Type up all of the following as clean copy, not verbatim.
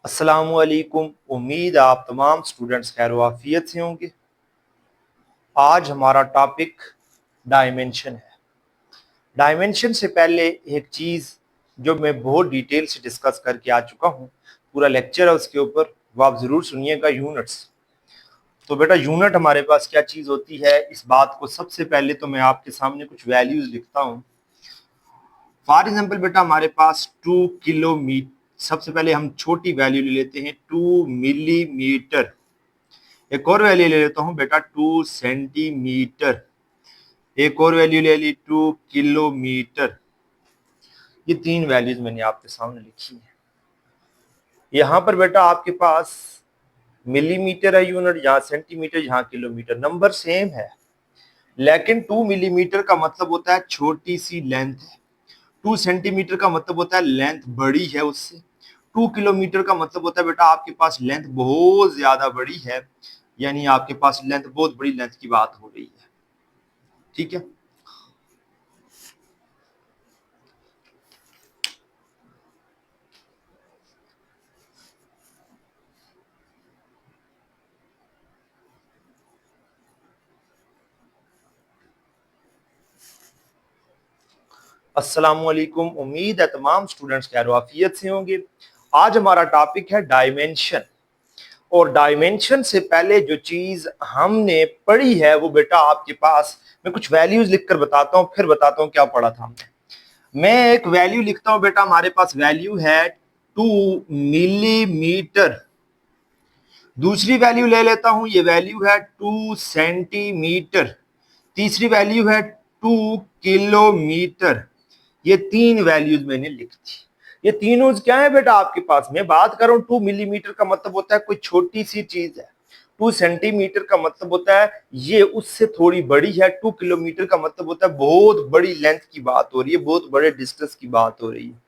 अस्सलामुअलैकुम। उम्मीद है आप तमाम स्टूडेंट्स खैर वाफियत से होंगे। आज हमारा टॉपिक डायमेंशन है। डायमेंशन से पहले एक चीज़ जो मैं बहुत डिटेल से डिस्कस करके आ चुका हूँ, पूरा लेक्चर है उसके ऊपर, वो आप ज़रूर सुनिएगा। यूनिट्स। तो बेटा यूनिट हमारे पास क्या चीज़ होती है, इस बात को सबसे पहले तो मैं आपके सामने कुछ वैल्यूज़ लिखता हूँ। फॉर एग्जाम्पल बेटा हमारे पास 2 किलोमीटर, सबसे पहले हम छोटी वैल्यू ले लेते हैं 2 मिलीमीटर। एक और वैल्यू ले लेता हूं बेटा 2 सेंटीमीटर। एक और वैल्यू ले ली 2 किलोमीटर। ये तीन वैल्यूज मैंने आपके सामने लिखी है। यहां पर बेटा आपके पास मिलीमीटर है यूनिट, यहाँ सेंटीमीटर, यहाँ किलोमीटर, नंबर सेम है, लेकिन 2 मिलीमीटर का मतलब होता है छोटी सी लेंथ है। 2 सेंटीमीटर का मतलब होता है लेंथ बड़ी है उससे। 2 किलोमीटर का मतलब होता है बेटा आपके पास लेंथ बहुत ज्यादा बड़ी है, यानी आपके पास लेंथ, बहुत बड़ी लेंथ की बात हो रही है। ठीक है। अस्सलामुअलैकुम। उम्मीद है तमाम स्टूडेंट्स खैर वाफियत से होंगे। आज हमारा टॉपिक है डायमेंशन। और डायमेंशन से पहले जो चीज हमने पढ़ी है वो बेटा आपके पास, मैं कुछ वैल्यूज लिखकर बताता हूँ, फिर बताता हूँ क्या पढ़ा था हमने। मैं एक वैल्यू लिखता हूँ बेटा, हमारे पास वैल्यू है 2 मिलीमीटर। दूसरी वैल्यू ले लेता हूं, ये वैल्यू है 2 सेंटीमीटर। तीसरी वैल्यू है 2 किलोमीटर। ये तीन वैल्यूज मैंने लिख दी। ये तीनों क्या है बेटा आपके पास, मैं बात कर रहा हूं 2 मिलीमीटर का मतलब होता है कोई छोटी सी चीज है। 2 सेंटीमीटर का मतलब होता है ये उससे थोड़ी बड़ी है। 2 किलोमीटर का मतलब होता है बहुत बड़ी लेंथ की बात हो रही है, बहुत बड़े डिस्टेंस की बात हो रही है।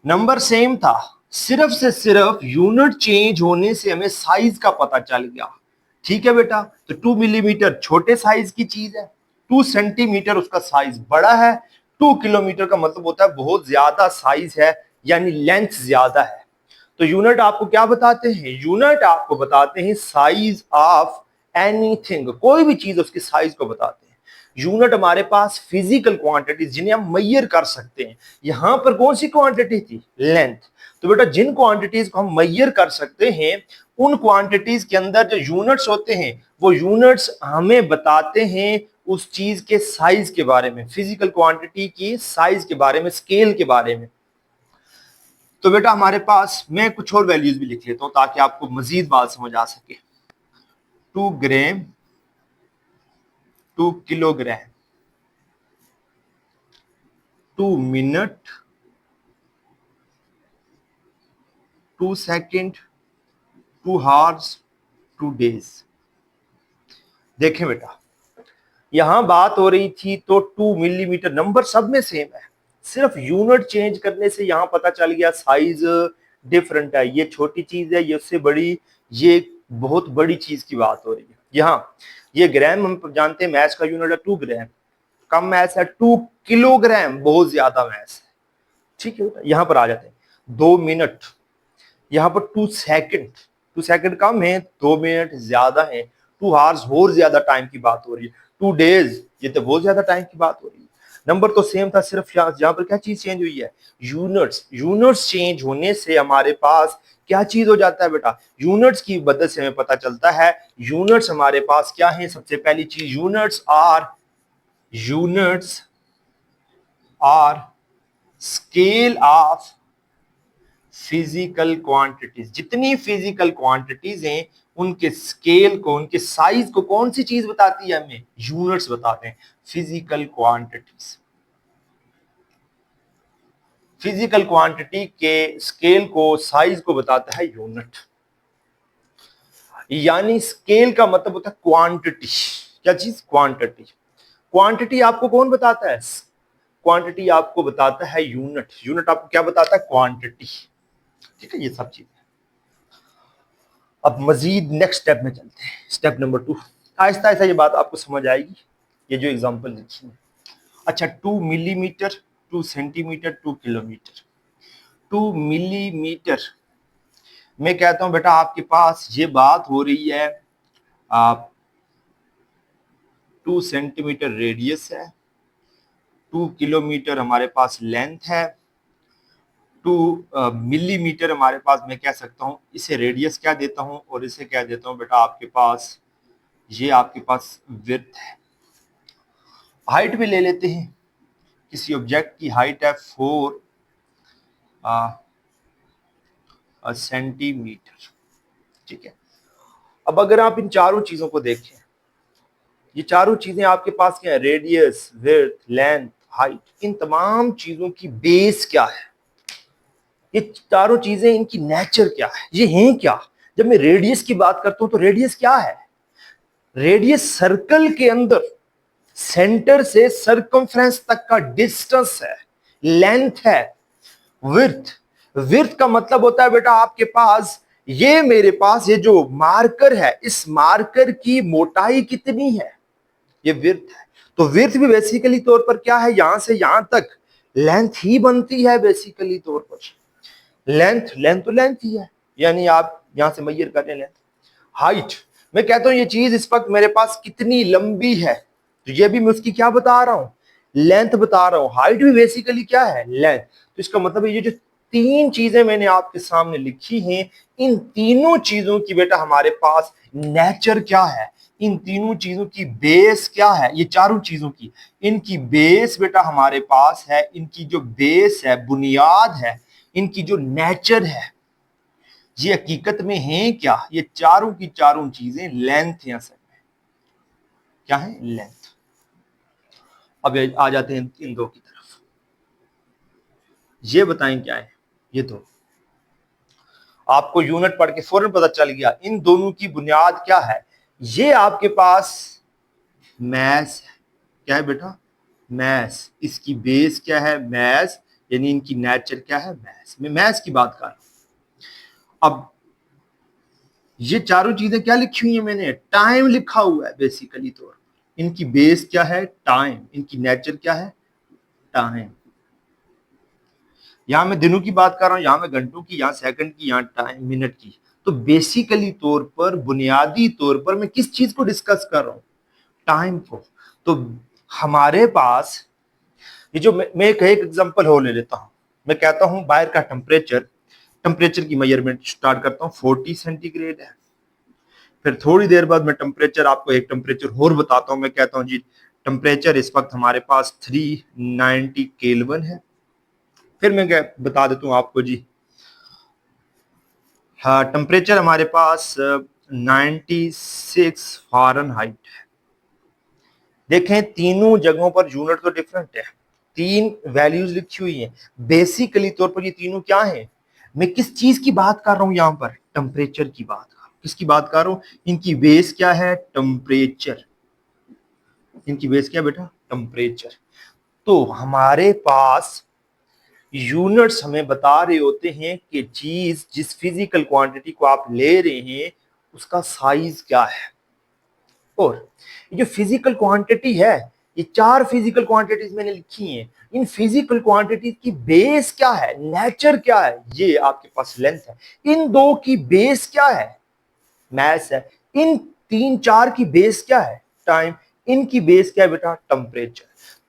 नंबर सेम था, सिर्फ से सिर्फ यूनिट चेंज होने से हमें साइज का पता चल गया। ठीक है बेटा, तो 2 मिलीमीटर छोटे साइज की चीज है, 2 सेंटीमीटर उसका साइज बड़ा है, 2 किलोमीटर का मतलब होता है बहुत ज्यादा साइज है, यानी लेंथ ज्यादा है। तो यूनिट आपको क्या बताते हैं, यूनिट आपको बताते हैं साइज ऑफ एनीथिंग, कोई भी चीज उसके साइज को बताते हैं। यूनिट हमारे पास फिजिकल क्वांटिटीज जिन्हें हम मैयर कर सकते हैं। यहां पर कौन सी क्वांटिटी थी, लेंथ। तो बेटा जिन क्वांटिटीज को हम मैयर कर सकते हैं उन क्वांटिटीज के अंदर जो यूनिट्स होते हैं वो यूनिट्स हमें बताते हैं उस चीज के साइज के बारे में, फिजिकल क्वांटिटी की साइज के बारे में, स्केल के बारे में। तो बेटा हमारे पास मैं कुछ और वैल्यूज भी लिख लेता हूं ताकि आपको मजीद बात समझ आ सके। 2 gram, 2 kilogram, 2 minute, 2 second, 2 hours, 2 days. देखें बेटा यहां बात हो रही थी तो 2 मिलीमीटर, नंबर सब में सेम है, सिर्फ यूनिट चेंज करने से यहां पता चल गया साइज डिफरेंट है, ये छोटी चीज है, ये उससे बड़ी, ये बहुत बड़ी चीज की बात हो रही है। यहाँ ये ग्राम हम जानते हैं, मैथ्स का यूनिट है 2 ग्राम, कम मैथ्स है 2 किलोग्राम, बहुत ज्यादा मैथ्स है। ठीक है, यहां पर आ जाते हैं 2 मिनट, यहाँ पर 2 सेकंड, 2 सेकंड कम है, 2 मिनट ज्यादा है, 2 हार्स और ज्यादा टाइम की बात हो रही है, 2 डेज ये तो बहुत ज्यादा टाइम की बात हो रही है। नंबर तो सेम था, सिर्फ यहाँ पर क्या चीज चेंज हुई है, यूनिट्स। यूनिट्स चेंज होने से हमारे पास क्या चीज हो जाता है बेटा, यूनिट्स की मदद से हमें पता चलता है, यूनिट्स हमारे पास क्या है, सबसे पहली चीज units are scale of physical quantities. जितनी फिजिकल क्वांटिटीज हैं उनके स्केल को, उनके साइज को कौन सी चीज बताती है, हमें यूनिट्स बताते हैं। फिजिकल क्वांटिटीज, फिजिकल क्वांटिटी के स्केल को, साइज को बताता है यूनिट। यानी स्केल का मतलब होता है क्वांटिटी। क्या चीज, क्वांटिटी। क्वांटिटी आपको कौन बताता है, क्वांटिटी आपको बताता है यूनिट। यूनिट आपको क्या बताता है, क्वांटिटी। ठीक है, ये सब चीज। अब मजीद नेक्स्ट स्टेप में चलते हैं, स्टेप नंबर 2। आहिस्ता आहिस्ता ये बात आपको समझ आएगी, ये जो एग्जांपल लिखी है। अच्छा, 2 मिलीमीटर, 2 सेंटीमीटर, 2 किलोमीटर। 2 मिलीमीटर मैं कहता हूं बेटा आपके पास ये बात हो रही है, आप 2 सेंटीमीटर रेडियस है, 2 किलोमीटर हमारे पास लेंथ है, 2 मिलीमीटर हमारे पास, मैं कह सकता हूं इसे रेडियस क्या देता हूं और इसे क्या देता हूं बेटा आपके पास, ये आपके पास विड्थ है। हाइट भी ले लेते हैं, किसी ऑब्जेक्ट की हाइट है 4 सेंटीमीटर, ठीक है। अब अगर आप इन चारों चीजों को देखें, ये चारों चीजें आपके पास क्या है, रेडियस, विड्थ, लेंथ, हाइट, इन तमाम चीजों की बेस क्या है, ये चारों चीजें इनकी नेचर क्या है, ये हैं क्या। जब मैं रेडियस की बात करता हूं तो रेडियस क्या है, रेडियस सर्कल के अंदर सेंटर से सरकमफ्रेंस तक का डिस्टेंस है, लेंथ है। विड्थ, विड्थ का मतलब होता है बेटा आपके पास, ये मेरे पास ये जो मार्कर है, इस मार्कर की मोटाई कितनी है, ये विड्थ है। तो विड्थ भी बेसिकली तौर पर क्या है, यहां से यहां तक लेंथ ही बनती है बेसिकली तौर पर। लेंथ, लेंथ तो लेंथ ही है, यानी आप यहां से मेजर कर रहे हैं लेंथ। हाइट, मैं कहता हूं ये चीज इस वक्त मेरे पास कितनी लंबी है, तो ये भी मैं उसकी क्या बता रहा हूं, लेंथ बता रहा हूं। हाइट भी बेसिकली क्या है, लेंथ। तो इसका मतलब ये जो तीन चीजें मैंने आपके सामने लिखी हैं, इन तीनों चीजों की बेटा हमारे पास नेचर क्या है, इन तीनों चीजों की बेस क्या है, ये चारों चीजों की, इनकी बेस बेटा हमारे पास है, इनकी जो बेस है, बुनियाद है, इनकी जो नेचर है, ये हकीकत में है क्या, ये चारों की चारों चीजें लेंथ है असल में, क्या है, लेंथ। अब आ जाते हैं इन दो की तरफ, ये बताएं क्या है, ये दो आपको यूनिट पढ़ के फौरन पता चल गया इन दोनों की बुनियाद क्या है। ये आपके पास मैस है, क्या है बेटा, मैस। इसकी बेस क्या है, मैस, यानी इनकी नेचर क्या है, मैस। मैं मैस की बात कर रहा हूं। अब ये चारों चीजें क्या लिखी हुई है मैंने, टाइम लिखा हुआ है बेसिकली तौर पर। इनकी बेस क्या है, टाइम, इनकी नेचर क्या है, टाइम। यहां मैं दिनों की बात कर रहा हूं, यहां मैं घंटों की, यहां सेकंड की, यहां टाइम मिनट की। तो बेसिकली तौर पर, बुनियादी तौर पर मैं किस चीज को डिस्कस कर रहा हूं, टाइम को। तो हमारे पास ये जो मैं एक एग्जांपल हो ले लेता हूं, मैं कहता हूं बाहर का टेम्परेचर, टेम्परेचर की मेजरमेंट स्टार्ट करता हूं 40 सेंटीग्रेड है। फिर थोड़ी देर बाद मैं टेम्परेचर, आपको एक टेम्परेचर और बताता हूं, मैं कहता हूं जी टेम्परेचर इस वक्त हमारे पास 390 केल्विन है। फिर मैं क्या बता देता हूं आपको जी, हाँ टेम्परेचर हमारे पास 96 फ़ारेनहाइट है। देखें तीनों जगहों पर यूनिट तो डिफरेंट है, तीन वैल्यूज लिखी हुई हैं। बेसिकली तौर पर ये तीनों क्या है, मैं किस चीज की बात कर रहा हूं यहां पर, टेम्परेचर की बात कर रहा हूं। किसकी बात कर रहा हूं, इनकी बेस क्या है, टेम्परेचर। इनकी बेस क्या बेटा, टेम्परेचर। तो हमारे पास यूनिट्स हमें बता रहे होते हैं कि चीज, जिस फिजिकल क्वांटिटी को आप ले रहे हैं उसका साइज क्या है। और ये जो फिजिकल क्वांटिटी है, ये चार फिजिकल क्वांटिटीज मैंने लिखी हैं, इन फिजिकल क्वांटिटीज की बेस क्या है, नेचर क्या है, ये आपके पास लेंथ है। इन दो की बेस क्या है, मैस है। इन तीन चार की बेस क्या है, टाइम। इनकी बेस क्या है बेटा, टेम्परेचर।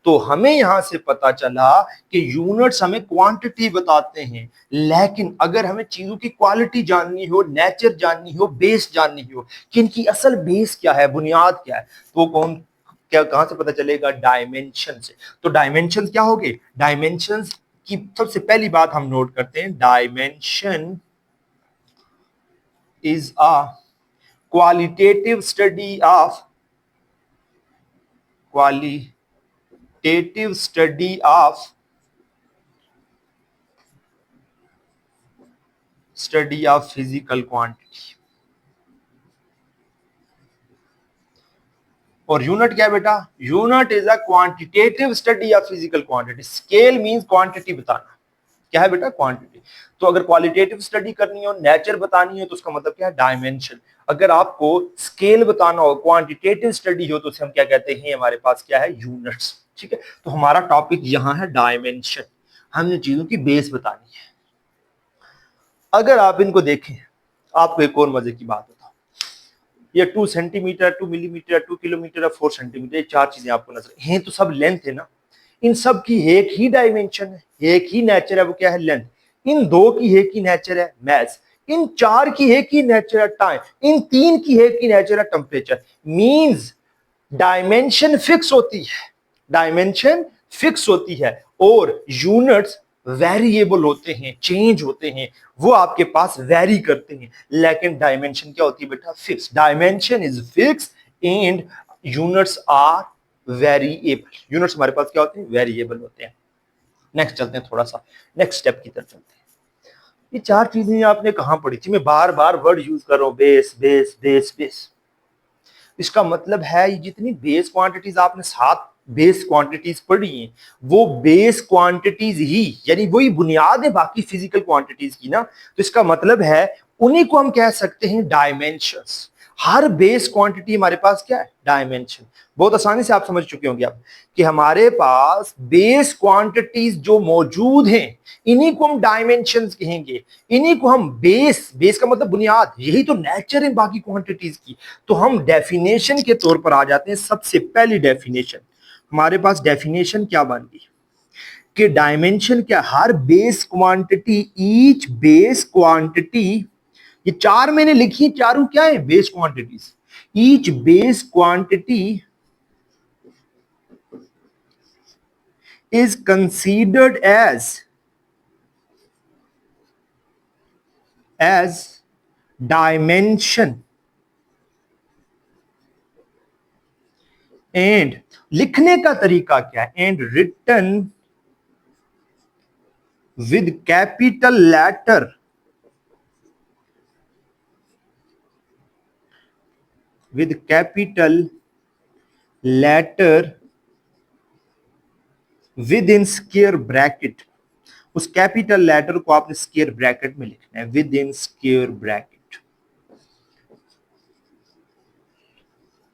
तो हमें यहां से पता चला कि यूनिट्स हमें क्वांटिटी बताते हैं, लेकिन अगर हमें चीजों की क्वालिटी जाननी हो, नेचर जाननी हो, बेस जाननी हो कि इनकी असल बेस क्या है, बुनियाद क्या है, तो कौन क्या, कहां से पता चलेगा, डायमेंशन से। तो डायमेंशन क्या हो गए, डायमेंशन की सबसे पहली बात हम नोट करते हैं, dimension is a qualitative study of qualitative study of physical quantity। और यूनिट क्या है बेटा, unit is a quantitative study of physical quantity. Scale means quantity बताना, क्या है बेटा, क्वांटिटी। तो अगर क्वालिटेटिव स्टडी करनी हो, नेचर बतानी हो, तो उसका मतलब क्या है, डायमेंशन। अगर आपको स्केल बताना हो, क्वांटिटेटिव स्टडी हो, तो उसे हम क्या कहते हैं, हमारे पास क्या है, यूनिट्स। ठीक है, तो हमारा टॉपिक यहां है डायमेंशन, हमने चीजों की बेस बतानी है। अगर आप इनको देखें, आपको एक और मजे की बात बताओ, ये 2 सेंटीमीटर, 2 मिलीमीटर, 2 किलोमीटर, 4 सेंटीमीटर, ये चार चीजें आपको नजर हैं तो सब लेंथ है ना। इन सब की एक ही डायमेंशन है, एक ही नेचर है, वो क्या है? लेंथ। इन दो की एक ही नेचर है, मैस। इन चार की एक ही नेचर है, टाइम। इन तीन की एक ही नेचर है, टेम्परेचर। मींस डायमेंशन फिक्स होती है, डायमेंशन फिक्स होती है, और यूनिट्स वेरिएबल होते हैं, चेंज होते हैं, वो आपके पास वेरी करते हैं। लेकिन डायमेंशन क्या होती है बेटा? Fix. Dimension is fix and units are variable. Units हमारे पास क्या होते हैं? वेरिएबल होते हैं। नेक्स्ट चलते हैं, थोड़ा सा नेक्स्ट स्टेप की तरफ चलते हैं। ये चार चीजें आपने कहां पढ़ी थी? मैं बार बार वर्ड यूज कर रहा हूं, बेस बेस बेस बेस। इसका मतलब है ये जितनी बेस क्वांटिटीज आपने 7 बेस क्वांटिटीज पढ़ी हैं, वो बेस क्वांटिटीज ही, यानी वही बुनियाद है बाकी फिजिकल क्वांटिटीज की ना। तो इसका मतलब है उन्हीं को हम कह सकते हैं डायमेंशंस। हर बेस क्वांटिटी हमारे पास क्या है? डायमेंशन। बहुत आसानी से आप समझ चुके होंगे आप कि हमारे पास बेस क्वांटिटीज जो मौजूद हैं, इन्हीं को हम डायमेंशंस कहेंगे। इन्हीं को हम बेस, बेस का मतलब बुनियाद, यही तो नेचर है बाकी क्वांटिटीज की। तो हम डेफिनेशन के तौर पर आ जाते हैं। सबसे पहली डेफिनेशन हमारे पास, डेफिनेशन क्या बन गई कि डायमेंशन क्या? हर base quantity, each base quantity, ये चार मैंने लिखी, चारों क्या है? Base quantities. Each base quantity is considered as dimension and लिखने का तरीका क्या है? and written with capital letter within square bracket। उस कैपिटल लेटर को आपने स्क्वायर ब्रैकेट में लिखना है, विद इन स्क्वायर ब्रैकेट।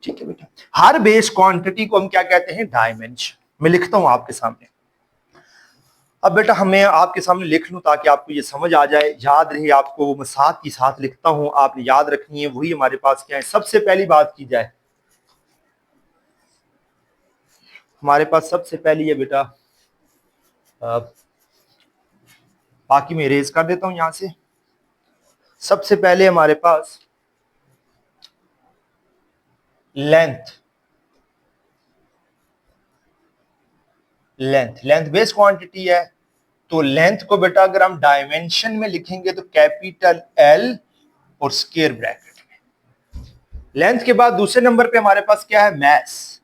ठीक है बेटा। हर बेस क्वांटिटी को हम क्या कहते हैं? डायमेंशन। मैं लिखता हूं आपके सामने। अब बेटा हमें आपके सामने लिख लूं ताकि आपको ये समझ आ जाए, याद रहे आपको। मैं साथ ही साथ लिखता हूं, आपने याद रखनी है। वही हमारे पास क्या है? सबसे पहली बात की जाए, हमारे पास सबसे पहली है बेटा, बाकी मैं इरेज कर देता हूं यहां से। सबसे पहले हमारे पास लेंथ। लेंथ बेस क्वांटिटी है, तो लेंथ को बेटा अगर हम डायमेंशन में लिखेंगे तो कैपिटल एल और स्क्वायर ब्रैकेट में। लेंथ के बाद दूसरे नंबर पे हमारे पास क्या है? मैस।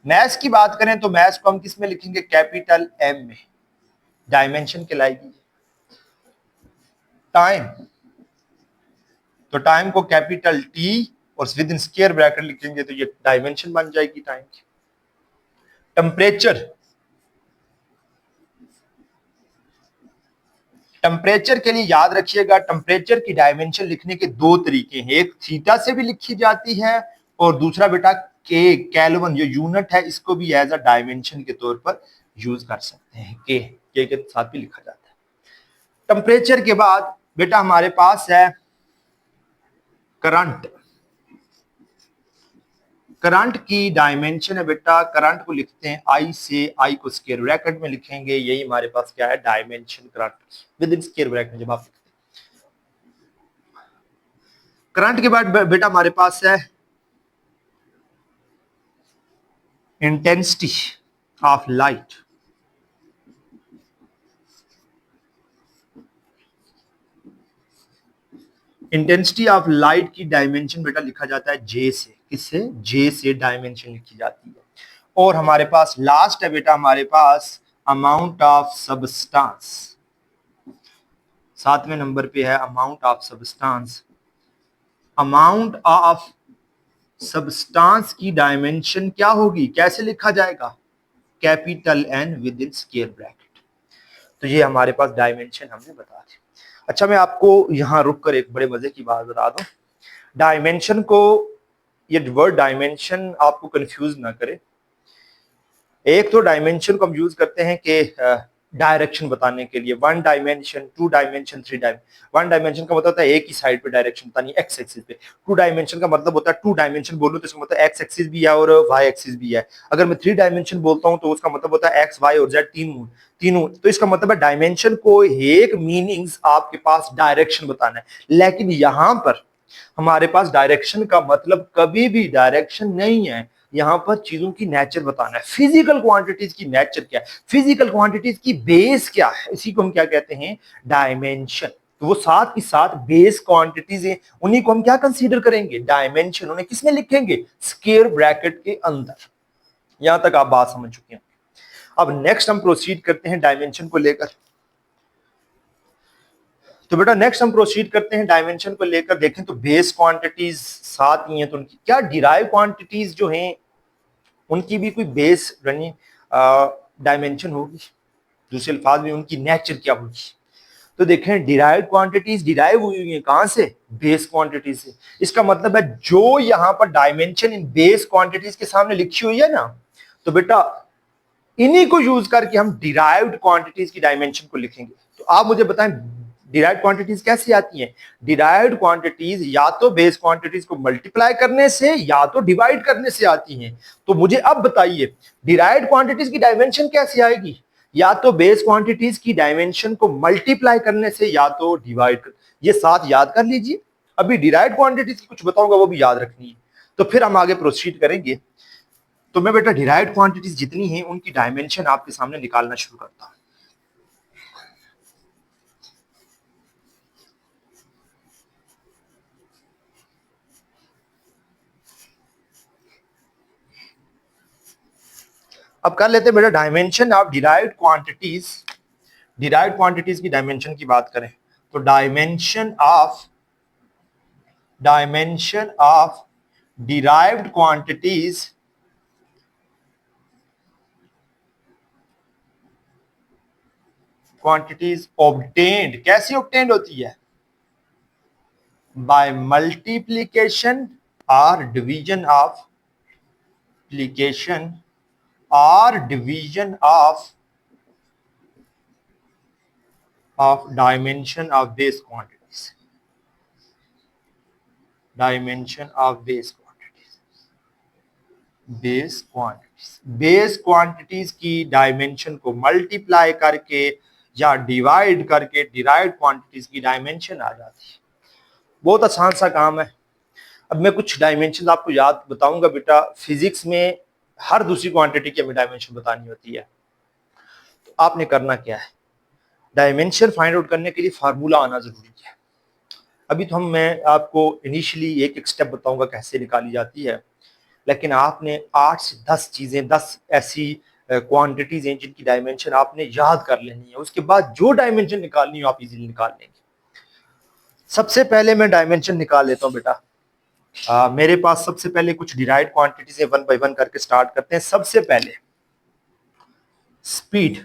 मैस की बात करें तो मैस को हम किस में लिखेंगे? कैपिटल एम में। डायमेंशन कहलाएगी। टाइम, तो टाइम को कैपिटल टी और विद इन स्क्वायर ब्रैकेट लिखेंगे तो ये डायमेंशन बन जाएगी टाइम की। टेम्परेचर, टेम्परेचर के लिए याद रखिएगा, टेम्परेचर की डायमेंशन लिखने के दो तरीके हैं। एक थीटा से भी लिखी जाती है और दूसरा बेटा के, केल्विन जो यूनिट है, इसको भी एज अ डायमेंशन के तौर पर यूज कर सकते हैं। के साथ भी लिखा जाता है। टेम्परेचर के बाद बेटा हमारे पास है करंट। करंट की डायमेंशन है बेटा, करंट को लिखते हैं आई से, आई को स्क्वायर ब्रैकेट में लिखेंगे, यही हमारे पास क्या है? Dimension current with in square bracket में जब आप लिखते हैं। करंट के बाद बेटा हमारे पास है intensity of light. Intensity of light की डायमेंशन बेटा लिखा जाता है जे से। किससे? जे से डायमेंशन लिखी जाती है। और हमारे पास लास्ट है बेटा हमारे पास अमाउंट ऑफ सबस्टांस। 7वें नंबर पे है amount of substance. Amount of substance की डायमेंशन क्या होगी? कैसे लिखा जाएगा? Capital N within square bracket. तो ये हमारे पास डायमेंशन हमने बता दी। अच्छा, मैं आपको यहां रुककर एक बड़े मजे की बात बता दूं। डायमेंशन को, ये वर्ड डायमेंशन आपको कंफ्यूज ना करे। एक तो डायमेंशन को हम यूज करते हैं कि डायरेक्शन बताने के लिए, 1 डायमेंशन, 2 डायमेंशन, 3 डायमेंशन। 1 डायमेंशन का मतलब होता है एक ही साइड पे डायरेक्शन बतानी, एक्स एक्सिस पे। 2 डायमेंशन का मतलब होता है 2 डायमेंशन बोलूं तो इसका मतलब एक्स एक्सिस भी है और वाई एक्सिस भी है। अगर मैं 3 डायमेंशन बोलता हूं तो उसका मतलब होता है एक्स, वाई और जेड तीनों तीनों। तो इसका मतलब है डायमेंशन को एक मीनिंग्स आपके पास डायरेक्शन बताना है, लेकिन यहां पर हमारे पास डायरेक्शन का मतलब कभी भी डायरेक्शन नहीं है। यहां पर चीजों की नेचर बताना है, फिजिकल क्वांटिटीज की नेचर क्या है, फिजिकल क्वांटिटीज की बेस क्या है, इसी को हम क्या कहते हैं, डायमेंशन। तो वो साथ ही साथ बेस क्वांटिटीज है, उन्हीं को हम क्या कंसीडर करेंगे, डायमेंशन। उन्हें किसमें लिखेंगे, स्क्वायर ब्रैकेट के अंदर। यहां तक आप बात समझ चुके हैं। अब नेक्स्ट हम प्रोसीड करते हैं डायमेंशन को लेकर। तो बेटा नेक्स्ट हम प्रोसीड करते हैं डायमेंशन को लेकर। देखें तो बेस क्वांटिटीज साथ ही हैं, तो उनकी क्या डिराइव क्वांटिटीज जो हैं उनकी भी कोई बेस यानी डायमेंशन होगी, दूसरे अल्फाज में उनकी नेचर क्या होगी। तो देखें डिराइव क्वांटिटीज डिराइव हुई हैं कहां से, बेस क्वांटिटीज से। इसका मतलब है जो यहां पर डायमेंशन इन बेस क्वांटिटीज के सामने लिखी हुई है ना, तो बेटा इन्हीं को यूज करके हम डिराइव्ड क्वांटिटीज की डायमेंशन को लिखेंगे। तो आप मुझे बताएं डिराइव्ड क्वांटिटीज कैसे आती हैं। डिराइव्ड क्वांटिटीज या तो बेस क्वांटिटीज को मल्टीप्लाई करने से या तो डिवाइड करने से आती हैं। तो मुझे अब बताइए डिराइव्ड क्वांटिटीज की डायमेंशन कैसे आएगी, या तो बेस क्वांटिटीज की डायमेंशन को मल्टीप्लाई करने से या तो डिवाइड कर। ये साथ याद कर लीजिए, अभी डिराइव्ड क्वांटिटीज की कुछ बताऊंगा वो भी याद रखनी है, तो फिर हम आगे प्रोसीड करेंगे। तो मैं बेटा डिराइव्ड क्वांटिटीज जितनी हैं उनकी डायमेंशन आपके सामने निकालना शुरू करता हूं। अब कर लेते हैं बेटा dimension of derived quantities. Derived quantities की डायमेंशन की बात करें तो dimension of derived quantities obtained कैसे ऑब्टेन्ड होती है, बाय मल्टीप्लीकेशन और division of dimension of base quantities. Dimension of base quantities की डायमेंशन को मल्टीप्लाई करके या डिवाइड करके डिराइव्ड क्वांटिटीज की डायमेंशन आ जाती है। बहुत आसान सा काम है। अब मैं कुछ डायमेंशन आपको याद बताऊंगा बेटा, फिजिक्स में हर दूसरी क्वांटिटी की हमें डायमेंशन बतानी होती है। तो आपने करना क्या है, डायमेंशन फाइंड आउट करने के लिए फार्मूला आना जरूरी है। अभी तो मैं आपको इनिशियली एक एक स्टेप बताऊंगा कैसे निकाली जाती है, लेकिन आपने 8 से 10 चीजें, 10 ऐसी क्वांटिटीज हैं जिनकी डायमेंशन आपने याद कर लेनी है। उसके बाद जो डायमेंशन निकालनी हो आप इजीली निकाल लेंगे। सबसे पहले मैं डायमेंशन निकाल लेता हूं बेटा। मेरे पास सबसे पहले कुछ डिराइव्ड क्वांटिटीज है, 1 बाय 1 करके स्टार्ट करते हैं। सबसे पहले स्पीड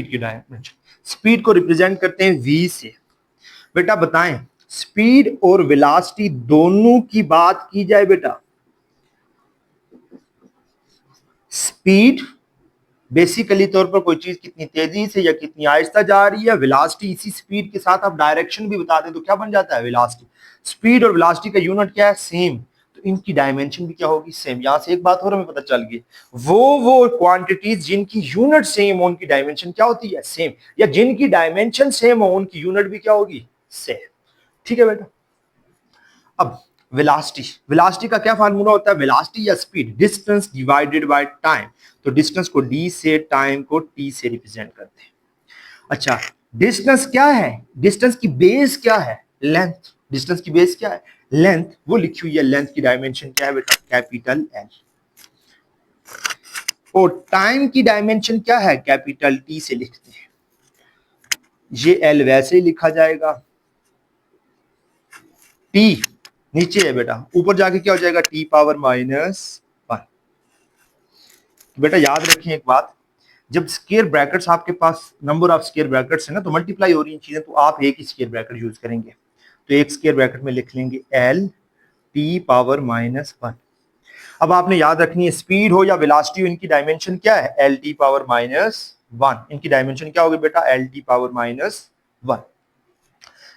की डायमेंशन, स्पीड को रिप्रेजेंट करते हैं v से। बेटा बताएं स्पीड और वेलोसिटी दोनों की बात की जाए बेटा, स्पीड बेसिकली तौर पर कोई चीज कितनी तेजी से या कितनी आहिस्ता जा रही है, वेलोसिटी इसी स्पीड के साथ आप डायरेक्शन भी बता दें तो क्या बन जाता है, वेलोसिटी। स्पीड और वेलोसिटी का यूनिट क्या है, सेम। तो इनकी डायमेंशन भी क्या होगी, सेम। यहां से एक बात और हमें पता चल गई, वो क्वांटिटीज जिनकी यूनिट सेम हो उनकी डायमेंशन क्या होती है, सेम। या जिनकी डायमेंशन सेम हो उनकी यूनिट भी क्या होगी, सेम। ठीक है बेटा। अब वेलोसिटी का क्या फार्मूला होता है, वेलोसिटी या speed distance divided by time. तो डिस्टेंस को d से, टाइम को t से रिप्रेजेंट करते हैं। अच्छा डिस्टेंस क्या है, डिस्टेंस की बेस क्या है, लेंथ। डिस्टेंस की बेस क्या है, लेंथ। वो लिखी हुई है, लेंथ की डायमेंशन क्या है बेटा, कैपिटल L। और टाइम की डायमेंशन क्या है, कैपिटल T से लिखते हैं। ये L वैसे ही लिखा जाएगा, T नीचे है बेटा, ऊपर जाके क्या हो जाएगा, T पावर -1। बेटा याद रखिए एक बात, जब स्क्वायर ब्रैकेट्स आपके पास नंबर ऑफ स्क्वायर ब्रैकेट्स है ना, तो मल्टीप्लाई हो रही हैं चीजें, तो आप एक ही स्क्वायर ब्रैकेट यूज करेंगे। तो एक स्क्वायर ब्रैकेट में लिख लेंगे L T पावर -1। अब आपने याद रखनी है, स्पीड हो या वेलोसिटी हो, इनकी डायमेंशन क्या है, L T power minus one. इनकी डायमेंशन क्या होगी बेटा, L T power minus one.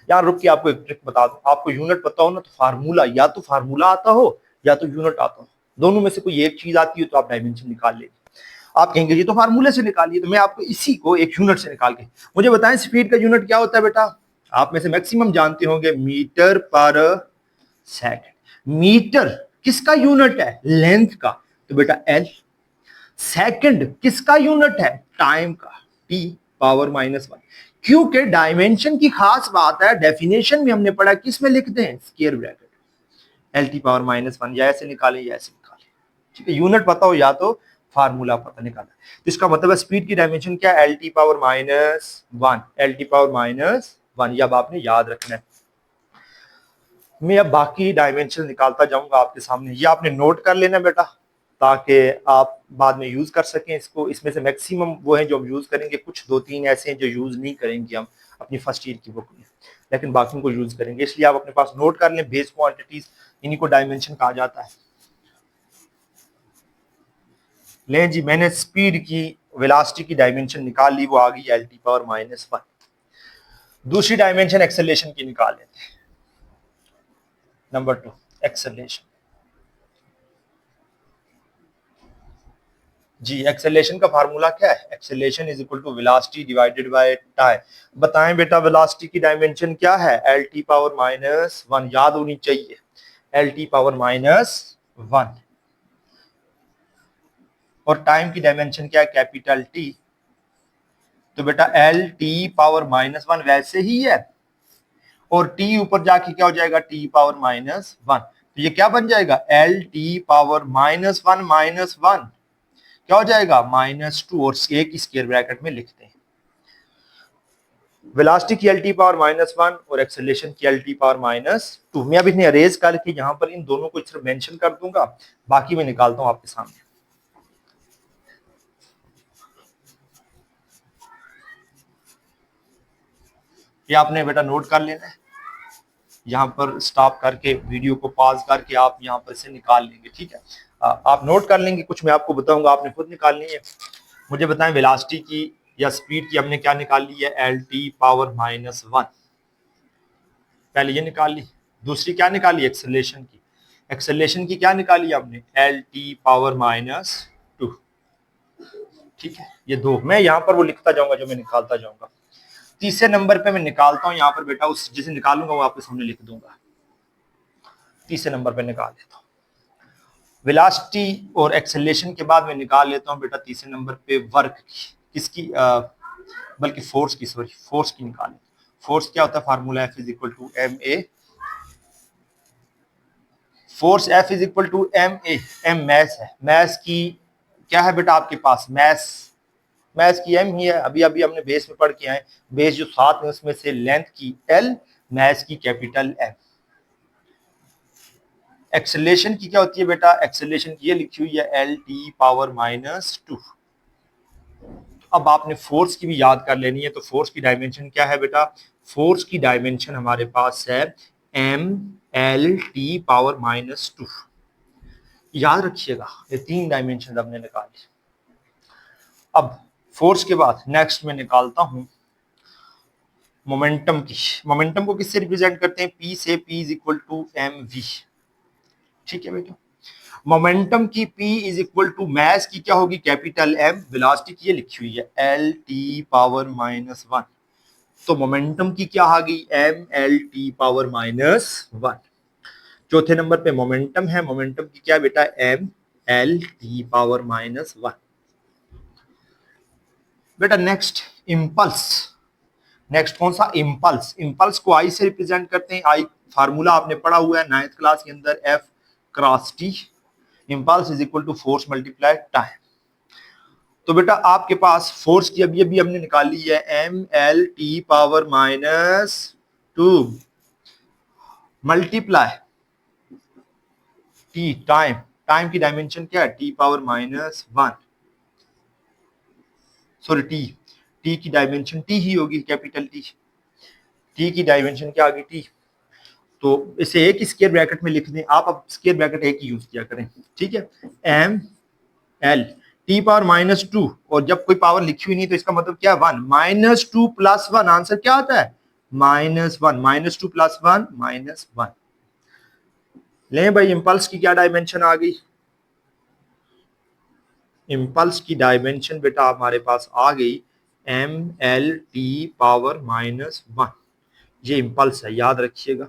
यार रुक के आपको एक ट्रिक बता दूं, आपको यूनिट पता हो ना तो फार्मूला, या तो फार्मूला आता हो या तो यूनिट आता हो, दोनों में से कोई एक चीज आती है तो आप डायमेंशन निकाल लेंगे। आप कहेंगे ये तो फार्मूले से निकालिए, तो मैं आपको इसी को एक यूनिट से निकाल के, मुझे बताएं स्पीड का यूनिट क्या होता है बेटा। आप में से मैक्सिमम जानते होंगे मीटर पर सेकंड। मीटर किसका यूनिट है, लेंथ का, तो बेटा एल। सेकंड किसका यूनिट है, टाइम का, टी पावर माइनस वन। क्योंकि डायमेंशन की खास बात है, डेफिनेशन में हमने पढ़ा किस में लिखते हैं, square bracket, L T power minus one, या ऐसे निकालें या ऐसे निकालें, ठीक है। यूनिट पता हो या तो फार्मूला पता निकाला, तो इसका मतलब है स्पीड की डायमेंशन क्या है, L T power minus one, L T power minus one. ये अब आपने याद रखना है। मैं अब बाकी डायमेंशन निकालता जाऊंगा आपके सामने, ये आपने नोट कर लेना बेटा, ताकि आप बाद में यूज कर सकें इसको। इसमें से मैक्सिमम वो हैं जो हम यूज करेंगे, कुछ दो तीन ऐसे हैं जो यूज नहीं करेंगे हम अपनी फर्स्ट ईयर की बुक में, लेकिन बाकी को यूज करेंगे, इसलिए आप अपने पास नोट कर लें। बेस क्वांटिटीज, इन्हीं को डायमेंशन कहा जाता है। लें जी, मैंने स्पीड की, वेलोसिटी की डायमेंशन निकाल ली, वो आ गई L T power minus one. दूसरी डायमेंशन एक्सेलरेशन की निकाल लेते हैं, नंबर टू एक्सेलरेशन। जी, एक्सेलरेशन का फार्मूला क्या है, acceleration is equal to velocity divided by time. बताएं बेटा वेलोसिटी की डायमेंशन क्या है, L T power minus one, याद होनी चाहिए, L T power minus one. और टाइम की डायमेंशन क्या है, कैपिटल टी, तो बेटा L T power minus one वैसे ही है, और टी ऊपर जाके क्या हो जाएगा, टी पावर माइनस वन। तो ये क्या बन जाएगा, L T power minus one क्या हो जाएगा, माइनस टू, और एक स्क्वायर ब्रैकेट में लिखते हैं। वेलोसिटी की L T power minus one और एक्सेलरेशन की L T power minus to. मैं अब इन्हें अरेज करके यहाँ पर इन दोनों को सिर्फ मेंशन कर दूंगा, बाकी मैं निकालता हूं आपके सामने। ये आपने बेटा नोट कर लेना है, यहाँ पर स्टॉप करके वीडियो को पॉज करके आप यहाँ पर से निकाल लेंगे, ठीक है। आप नोट कर लेंगे, कुछ मैं आपको बताऊंगा, आपने खुद निकालनी है। मुझे बताएं वेलोसिटी की या स्पीड की हमने क्या निकाल ली है, L T power minus one, पहले ये निकाल ली। दूसरी क्या निकाली, एक्सेलरेशन की, एक्सेलरेशन की क्या निकाली हमने, L T power minus to, ठीक है। ये दो मैं यहाँ पर वो लिखता जाऊंगा जो मैं निकालता जाऊंगा। तीसरे नंबर पे मैं निकालता हूँ यहाँ पर बेटा, उस जिसे निकालूंगा वो आपके सामने लिख दूंगा। तीसरे नंबर पे निकाल लेता हूँ वेलोसिटी और एक्सेलरेशन के बाद मैं निकाल लेता हूँ बेटा तीसरे नंबर पे वर्क की, किसकी, बल्कि फोर्स की, सॉरी फोर्स की निकाल। फोर्स क्या होता है, formula F is equal to M A, force F is equal to M A. M mass है, मैस की क्या है बेटा आपके पास, मैस, मैस की एम ही है, अभी अभी हमने बेस में पढ़ के आए, बेस जो सात है उसमें से लेंथ की एल, मैस की कैपिटल एम। एक्सेलरेशन की क्या होती है बेटा, एक्सेलरेशन की ये लिखी हुई है L T power minus to. अब आपने फोर्स की भी याद कर लेनी है, तो फोर्स की डायमेंशन क्या है बेटा, फोर्स की डायमेंशन हमारे पास है M L T power minus two. याद रखिएगा, ये तीन डायमेंशन हमने निकाली। अब फोर्स के बाद नेक्स्ट में निकालता हूं मोमेंटम की। मोमेंटम को किससे रिप्रेजेंट करते हैं, पी से, P is equal to M V, ठीक है बेटा। मोमेंटम की P is equal to mass की क्या होगी, कैपिटल M, वेलोसिटी की ये लिखी हुई है L T power minus one, तो मोमेंटम की क्या आ गई, M L T power minus one. चौथे नंबर पे मोमेंटम है, मोमेंटम की क्या बेटा, M L T power minus one. बेटा नेक्स्ट इम्पल्स, नेक्स्ट कौन सा, इम्पल्स। इम्पल्स को आई से रिप्रेजेंट करते हैं, आई फार्मूला आपने पढ़ा हुआ है 9th क्लास के अंदर, F cross T, impulse is equal to force multiply time. तो बेटा आपके पास फोर्स की अभी अभी हमने निकाली है M L T power minus two multiply T time, time की डायमेंशन क्या है, T power minus one, sorry T, T की डायमेंशन टी ही होगी, कैपिटल टी, टी की डायमेंशन क्या आ गई टी, तो इसे एक स्क्वायर ब्रैकेट में लिख दें आप, अब स्क्वायर ब्रैकेट एक ही यूज किया करें, ठीक है। एम एल टी पावर -2, और जब कोई पावर लिखी हुई नहीं तो इसका मतलब क्या है 1, -2 + 1, आंसर क्या आता है -1, -2 + 1 -1। ले भाई इम्पल्स की क्या डायमेंशन आ गई, इम्पल्स की डायमेंशन बेटा हमारे पास आ गई mLT⁻⁻1। ये इम्पल्स है, याद रखिएगा,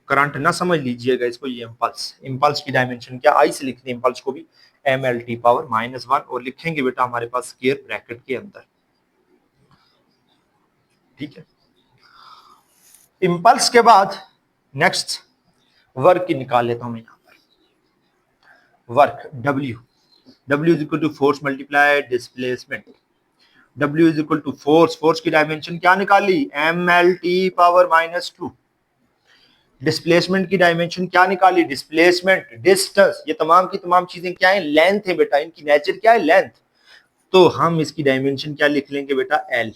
करंट ना समझ लीजिएगा इसको, ये इम्पल्स, इम्पल्स की डायमेंशन क्या आई से लिखते हैं इम्पल्स को भी mLT⁻⁻1, और लिखेंगे बेटा हमारे पास स्क्वायर ब्रैकेट के अंदर, ठीक है। इम्पल्स के बाद नेक्स्ट वर्क की निकाल लेता हूं मैं यहां पर, work W is equal to force multiply displacement, W is equal to force, force की डायमेंशन क्या निकाली mLT⁻⁻2, डिस्प्लेसमेंट की डायमेंशन क्या निकाली डिस्प्लेसमेंट डिस्टेंस, ये तमाम की तमाम चीजें क्या है लेंथ है बेटा, इनकी नेचर क्या है लेंथ, तो हम इसकी डायमेंशन क्या लिख लेंगे बेटा L,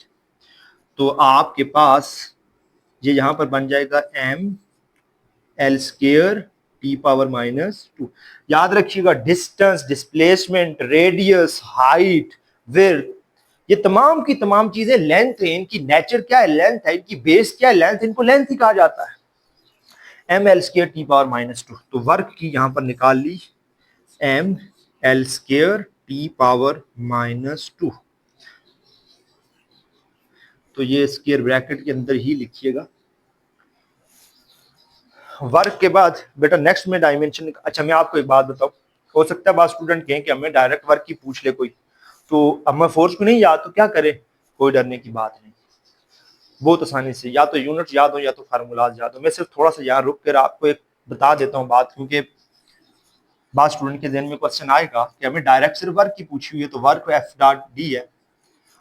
तो आपके पास ये यहां पर बन जाएगा mL²T⁻⁻2। याद रखिएगा distance, displacement, radius, height, width, ये तमाम की तमाम चीजें लेंथ है, इनकी नेचर क्या है लेंथ है, इनकी बेस क्या है लेंथ, इनको लेंथ ही कहा जाता है mL²T⁻⁻2। तो वर्क की यहां पर निकाल ली mL²T⁻⁻2, तो ये स्क्वायर ब्रैकेट के अंदर ही लिखिएगा। वर्क के बाद बेटा नेक्स्ट में डायमेंशन, अच्छा मैं आपको एक बात बताऊं, हो सकता है बात स्टूडेंट कहें कि हमें डायरेक्ट वर्क की पूछ ले कोई, तो हमें फोर्स को नहीं याद तो क्या करें, कोई डरने की बात नहीं, बहुत आसानी से या तो यूनिट याद हो या तो फार्मूलाज याद हो। मैं सिर्फ थोड़ा सा यहाँ रुक कर आपको एक बता देता हूँ बात, क्योंकि बात स्टूडेंट के जहन में क्वेश्चन आएगा कि हमें डायरेक्ट सिर्फ वर्क की पूछी हुई है, तो वर्क F.D है,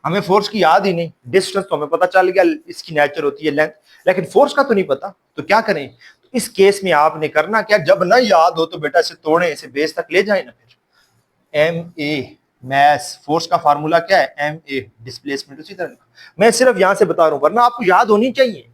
हमें फोर्स की याद ही नहीं, डिस्टेंस तो हमें पता चल गया इसकी नेचर होती है लेंथ, लेकिन फोर्स का तो नहीं पता, तो क्या करें, तो इस केस में आपने करना क्या, जब ना याद हो तो बेटा इसे तोड़े, इसे बेस तक ले जाए ना, फिर MA मैस, फोर्स का फार्मूला क्या है MA, डिस्प्लेसमेंट उसी तरह, मैं सिर्फ यहां से बता रहा हूं वरना आपको याद होनी चाहिए,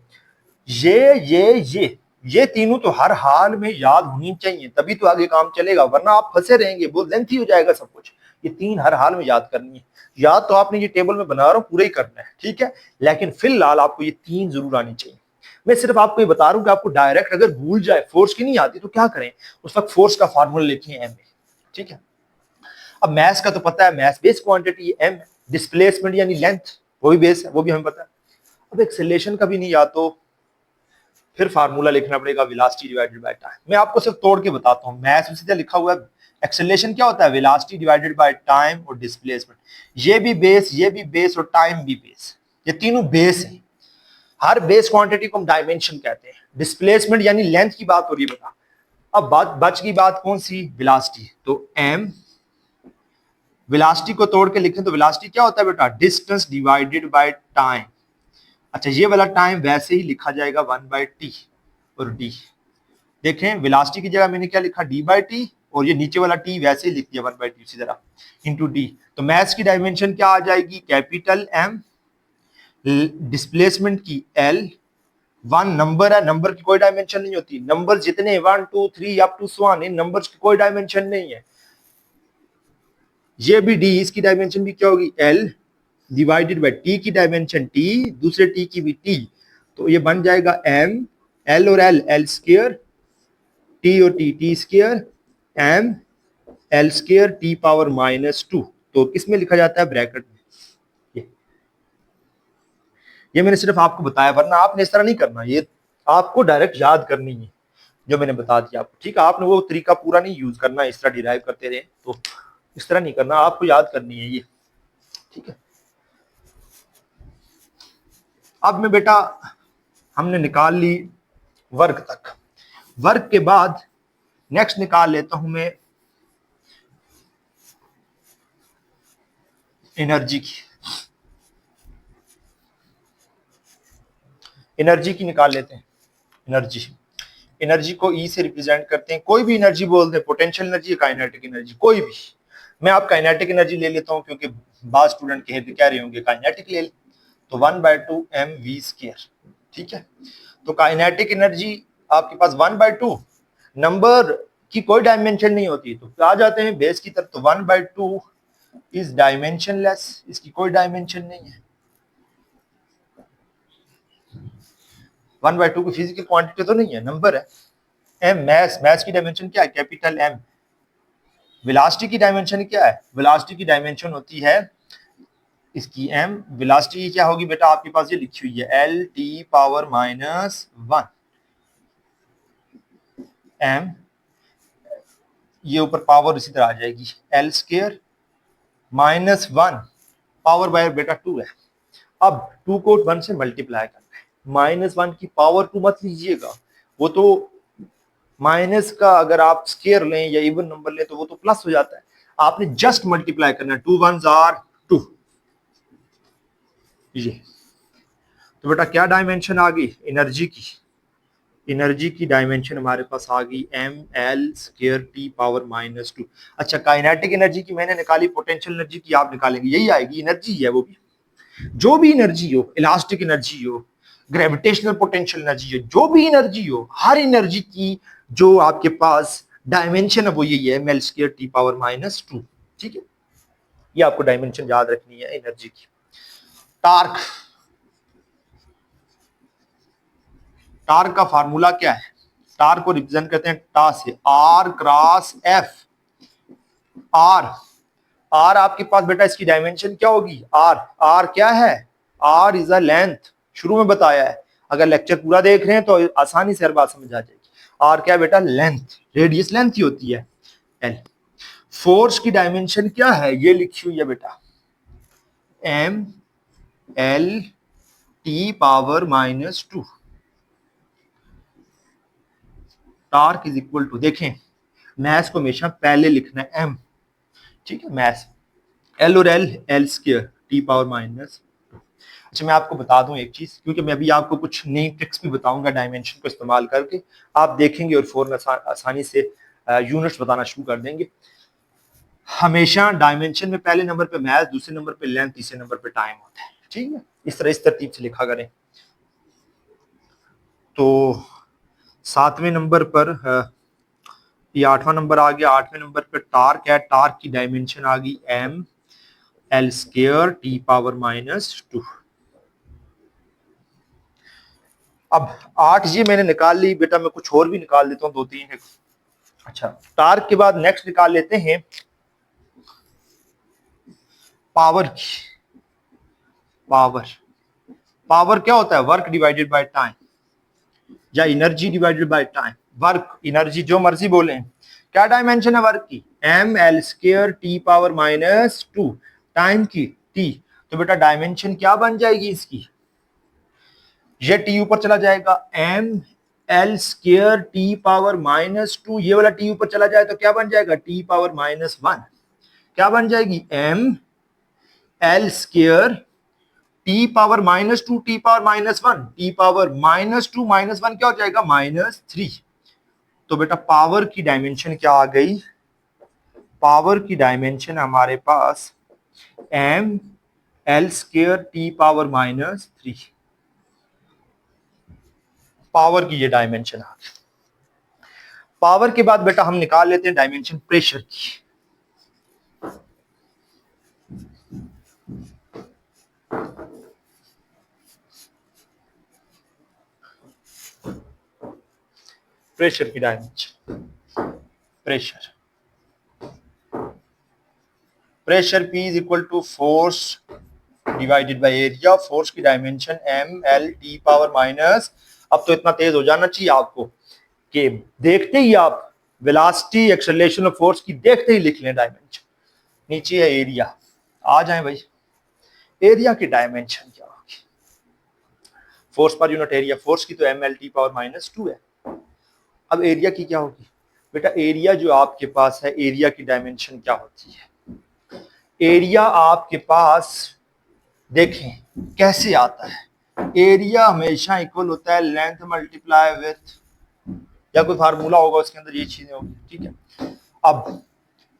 ये तीनों तो हर हाल में याद होनी चाहिए, तभी तो आगे काम चलेगा, वरना आप फंसे रहेंगे, बहुत लेंथी हो जाएगा सब कुछ। ये तीन हर हाल में याद करनी है, याद तो आपने ये टेबल में बना रहा हूं पूरा ही करना है, ठीक है, लेकिन फिलहाल आपको ये तीन जरूर आनी चाहिए। मैं सिर्फ आपको ये बता रहा हूं कि आपको डायरेक्ट अगर भूल जाए फोर्स की नहीं आती तो क्या करें, उस वक्त फोर्स का फार्मूला लिखें MA, ठीक है। अब मैथ्स का तो पता है, maths base quantity M, displacement यानी लेंथ वो भी बेस है, वो भी हमें पता है। अब एक्सेलरेशन का भी नहीं याद तो फिर फार्मूला लिखना पड़ेगा वेलोसिटी डिवाइडेड बाय टाइम। मैं आपको सिर्फ तोड़ के बताता हूं, मैथ्स में सीधा लिखा हुआ है एक्सेलरेशन क्या होता है वेलोसिटी डिवाइडेड बाय टाइम और डिस्प्लेसमेंट, ये भी बेस और टाइम भी बेस, ये तीनों बेस है, हर बेस क्वांटिटी को हम डायमेंशन कहते हैं। डिस्प्लेसमेंट यानी लेंथ की बात हो रही है बेटा, अब बात बच की बात कौन सी वेलोसिटी, तो M, वेलोसिटी को तोड़ के लिखें तो वेलोसिटी क्या होता है बेटा डिस्टेंस डिवाइडेड बाय टाइम, अच्छा ये वाला टाइम वैसे ही लिखा जाएगा 1/t और d, देखें वेलोसिटी की जगह मैंने क्या लिखा d/t, और ये नीचे वाला t वैसे ही लिख दिया 1/t उसी तरह इंटू d, तो मैथ्स की डायमेंशन क्या आ जाएगी कैपिटल M, डिस्प्लेसमेंट की L, वन नंबर है, नंबर की कोई डायमेंशन नहीं होती, नंबर जितने 1 2 3 अप टू सो ऑन, इन नंबर्स की कोई डायमेंशन नहीं है, ये भी d, इसकी डायमेंशन भी क्या होगी L डिवाइडेड बाय t की डायमेंशन t, दूसरे t की भी t, तो ये बन जाएगा M, L और L स्क्वायर, t और t square, M L square T⁻⁻2, तो किसमें लिखा जाता है ब्रैकेट में, ये मैंने सिर्फ आपको बताया, वरना आपने इस तरह नहीं करना, ये आपको डायरेक्ट याद करनी है जो मैंने बता दिया आपको, ठीक है, आपने वो तरीका पूरा नहीं यूज करना, इस तरह डिराइव करते रहे तो इस तरह नहीं करना, आपको याद करनी है ये, ठीक है। अब मैं बेटा हमने निकाल ली वर्क तक, वर्क के बाद नेक्स्ट निकाल लेता हूं मैं एनर्जी की, एनर्जी की निकाल लेते हैं, एनर्जी, एनर्जी को ई से रिप्रेजेंट करते हैं, कोई भी एनर्जी बोल दे, पोटेंशियल एनर्जी, काइनेटिक एनर्जी, कोई भी, मैं आप काइनेटिक एनर्जी ले लेता हूं क्योंकि बाद स्टूडेंट कह रहे होंगे काइनेटिक ले, तो 1/2 mv², ठीक है। तो काइनेटिक एनर्जी आपके पास 1/2, नंबर की कोई डायमेंशन नहीं होती, तो आ जाते हैं बेस की तरफ, तो 1/2 इज डायमेंशनलेस, इसकी कोई डायमेंशन नहीं है। 1/2 की फिजिकल क्वांटिटी तो नहीं है, नंबर है। एम मैस, मैस की डायमेंशन क्या है, कैपिटल एम। वेलोसिटी की डायमेंशन क्या है, वेलोसिटी की डायमेंशन होती है इसकी एम। वेलोसिटी क्या होगी बेटा, आपके पास ये लिखी हुई है L(T⁻⁻1) एम, ये ऊपर पावर इसी तरह आ जाएगी L² -1, पावर बाय बेटा 2 है। अब 2 को 1 से मल्टीप्लाई करना है, -1 की पावर 2 मत लीजिएगा, वो तो माइनस का अगर आप स्केयर लें या इवन नंबर लें तो वो तो प्लस हो जाता है, आपने जस्ट मल्टीप्लाई करना है, 2 1s are 2। ये तो बेटा क्या डायमेंशन आ गई एनर्जी की, एनर्जी की डायमेंशन हमारे पास आ गई mL²T⁻²। अच्छा, काइनेटिक एनर्जी की मैंने निकाली, पोटेंशियल एनर्जी की आप निकालेंगे, यही आएगी, एनर्जी है वो भी, जो भी एनर्जी हो, इलास्टिक एनर्जी हो, ग्रेविटेशनल पोटेंशियल एनर्जी हो, जो भी एनर्जी हो, हर एनर्जी की जो आपके पास डायमेंशन है वो यही है mL²T⁻²। ठीक है, ये आपको डायमेंशन याद रखनी है एनर्जी की। टार्क, टार्क का फार्मूला क्या है, टार्क को रिप्रेजेंट करते हैं टा से, R×F। आर, आर आपके पास बेटा इसकी डायमेंशन क्या होगी, आर, आर क्या है, आर इज अ लेंथ, शुरू में बताया है, अगर लेक्चर पूरा देख रहे हैं तो आसानी से हर बात समझ आ जाएगी। आर क्या है बेटा, लेंथ, रेडियस लेंथ ही होती है। एल, फोर्स की डायमेंशन क्या है, ये लिखी हुई है बेटा mL⁻²। Torque is equal to, देखें मैथ को हमेशा पहले लिखना है एम, ठीक है, मैथ एल और एल, L², T⁻²। अच्छा, मैं आपको बता दूं एक चीज, क्योंकि मैं अभी आपको कुछ नई ट्रिक्स भी बताऊंगा डायमेंशन को इस्तेमाल करके, आप देखेंगे और फौरन आसानी से यूनिट्स बताना शुरू कर देंगे। हमेशा डायमेंशन में पहले नंबर पे मैथ, दूसरे नंबर पे लेंथ, तीसरे नंबर पे टाइम होता है, ठीक है, इस तरह इस तरतीब से लिखा करें। तो 7वें नंबर पर ये 8वां नंबर आ गया, 8वें नंबर पर टार्क है, टार्क की डायमेंशन आ गई mL²T⁻²। अब 8 ये मैंने निकाल ली बेटा, मैं कुछ और भी निकाल देता हूँ, 2-3 है। अच्छा, टार्क के बाद नेक्स्ट निकाल लेते हैं पावर की। पावर, पावर क्या होता है, वर्क डिवाइडेड बाय टाइम या energy divided by time. Work, energy जो मर्जी बोले, क्या डायमेंशन है वर्क की, mL²T⁻², टाइम की T, तो बेटा डायमेंशन क्या बन जाएगी इसकी, ये T ऊपर चला जाएगा, mL²T⁻², ये वाला T ऊपर चला जाए तो क्या बन जाएगा, T⁻⁻1, क्या बन जाएगी mL² T⁻⁻2, T⁻⁻1, T⁻⁻2 -1 क्या हो जाएगा, -3। तो बेटा पावर की डायमेंशन क्या आ गई, पावर की डायमेंशन हमारे पास mL²T⁻⁻3, पावर की ये डायमेंशन आ गई। पावर के बाद बेटा हम निकाल लेते हैं डायमेंशन प्रेशर की। प्रेशर की dimension, pressure, pressure P is equal to force divided by area, force की डायमेंशन mL⁻⁻। अब तो इतना तेज हो जाना चाहिए आपको कि देखते ही आप वेलोसिटी, एक्सेलरेशन और फोर्स की देखते ही लिख लें डायमेंशन। नीचे है एरिया, आ जाएं भाई, एरिया की डायमेंशन क्या होगी, force per unit area, force की तो mL⁻⁻2 है। अब एरिया की क्या होगी बेटा, एरिया जो आपके पास है, एरिया की डायमेंशन क्या होती है, एरिया आपके पास देखें कैसे आता है, एरिया हमेशा इक्वल होता है लेंथ मल्टीप्लाई विड्थ, या कोई फार्मूला होगा उसके अंदर ये चीजें होगी, ठीक है। अब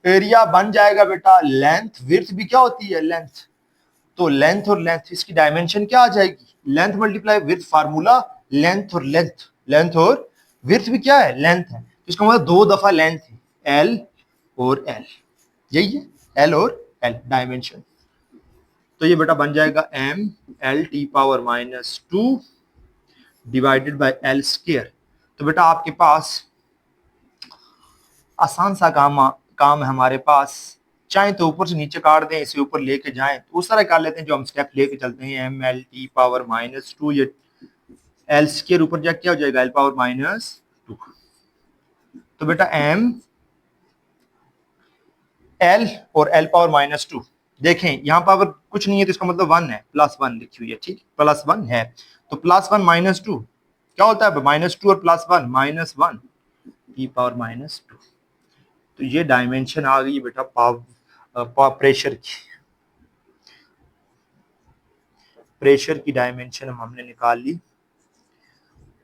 एरिया बन जाएगा बेटा लेंथ, विड्थ भी क्या होती है, लेंथ, तो लेंथ और लेंथ, इसकी डायमेंशन क्या आ जाएगी, length multiply width, formula length और लेंथ और विड्थ भी क्या है, लेंथ है, तो इसका मतलब 2 दफा लेंथ है, एल और एल, यही है एल और एल डायमेंशन। तो ये बेटा बन जाएगा M L T power -2 divided by L square. तो बेटा आपके पास आसान सा काम है हमारे पास, चाहे तो ऊपर से नीचे काट दें, इसे ऊपर लेके जाएं तो उस तरह कर लेते हैं जो हम स्टेप लेके चलते हैं, एम एल टी पावर -2, ये एल स्क्वायर ऊपर जाके क्या हो जाएगा, एल पावर -2। तो बेटा एम एल और एल पावर -2, देखें यहाँ पावर कुछ नहीं है तो इसका मतलब 1 है, +1 लिखी हुई है, ठीक, +1 है, तो +1 -2 क्या होता है, -2 और +1 -1 e पावर -2। तो ये डायमेंशन आ गई बेटा प्रेशर की डायमेंशन हमने निकाल ली।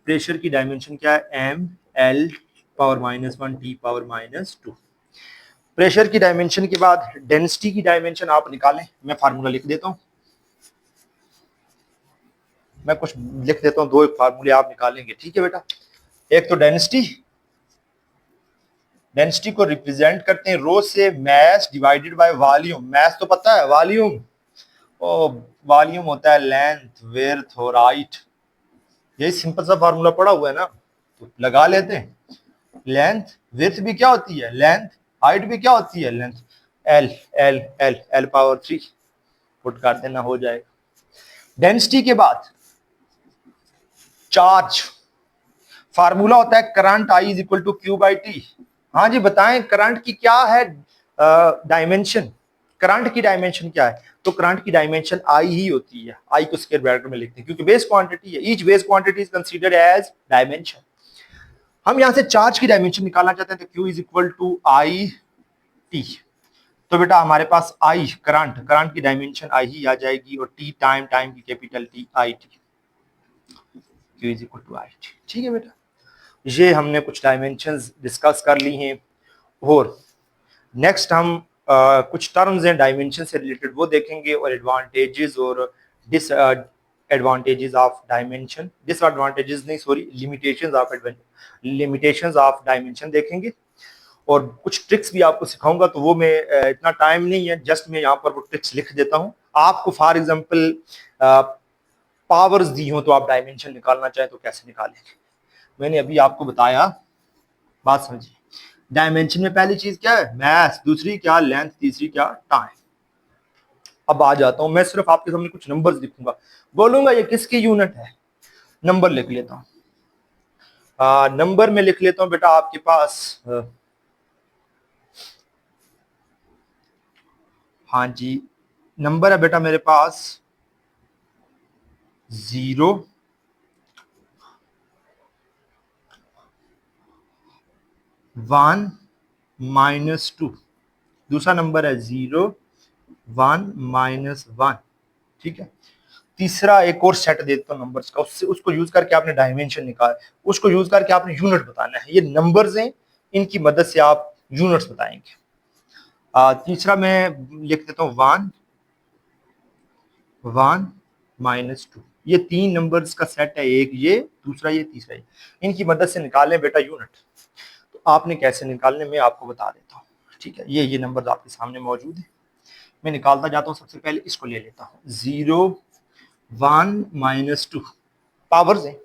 प्रेशर की डायमेंशन क्या है, M L power -1 T power -2। Pressure की डायमेंशन के बाद डेंसिटी की डायमेंशन आप निकालें, मैं फार्मूला लिख देता हूं, मैं कुछ लिख देता हूं, 2 फार्मूले आप निकालेंगे, ठीक है बेटा। एक तो डेंसिटी को रिप्रेजेंट करते हैं रो से, मास डिवाइडेड बाय वॉल्यूम, मास तो पता है, वॉल्यूम वॉल्यूम होता है लेंथ विड्थ और हाइट, यही सिंपल सा फार्मूला पड़ा हुआ है ना, तो लगा लेते हैं। लेंथ विड्थ भी क्या होती है लेंथ, हाइट भी क्या होती है length, L L L L power 3 put कर देना, हो जाएगा। डेंसिटी के बाद चार्ज, फार्मूला होता है current I is equal to Q by T. हाँ जी बताएं करंट की क्या है डायमेंशन, करंट की डायमेंशन क्या है, तो करंट की डायमेंशन आई ही होती है, आई को स्क्वायर ब्रैकेट में लिखते हैं क्योंकि बेस क्वांटिटी है, each base quantity is considered as dimension. हम यहां से चार्ज की डायमेंशन निकालना चाहते हैं, तो Q is equal to I T. तो बेटा हमारे पास आई करंट की डायमेंशन आई ही आ जाएगी, और टी टाइम की capital T I T, Q is equal to I T, ठीक है बेटा। ये हमने कुछ डायमेंशंस डिस्कस कर ली हैं, और नेक्स्ट हम कुछ टर्म्स हैं डायमेंशन से रिलेटेड वो देखेंगे, और एडवांटेजेस और डिसएडवांटेजेस ऑफ डायमेंशन, डिसएडवांटेजेस नहीं सॉरी लिमिटेशंस ऑफ डायमेंशन देखेंगे, और कुछ ट्रिक्स भी आपको सिखाऊंगा। तो वो मैं इतना टाइम नहीं है, जस्ट मैं यहाँ पर वो ट्रिक्स लिख देता हूँ आपको। फॉर एग्जांपल पावर्स दी हो तो आप डायमेंशन निकालना चाहें तो कैसे निकालेंगे, मैंने अभी आपको बताया, बात समझिए। डायमेंशन में पहली चीज क्या है, मास, दूसरी क्या लेंथ, तीसरी क्या टाइम। अब आ जाता हूं, मैं सिर्फ आपके सामने कुछ नंबर्स लिखूंगा, बोलूंगा ये किसकी यूनिट है, नंबर लिख लेता हूं। नंबर में लिख लेता हूं बेटा आपके पास हाँ जी, नंबर है बेटा मेरे पास 0 1 -2, दूसरा नंबर है 0 1 -1, ठीक है। तीसरा एक और सेट देता हूं नंबर्स का, उससे उसको यूज करके आपने डायमेंशन निकाल, उसको यूज करके आपने यूनिट बताना है, ये नंबर्स हैं, इनकी मदद से आप यूनिट्स बताएंगे। तीसरा मैं लिख देता हूं 1 1 -2, ये 3 नंबर्स का सेट है, एक ये, दूसरा ये, तीसरा ये, इनकी मदद से निकालें बेटा यूनिट। तो आपने कैसे निकालने मैं आपको बता देता हूँ, ठीक है। ये नंबर आपके सामने मौजूद है, मैं निकालता जाता हूँ। सबसे पहले इसको ले लेता हूँ, 0 1 -2 पावर्स हैं,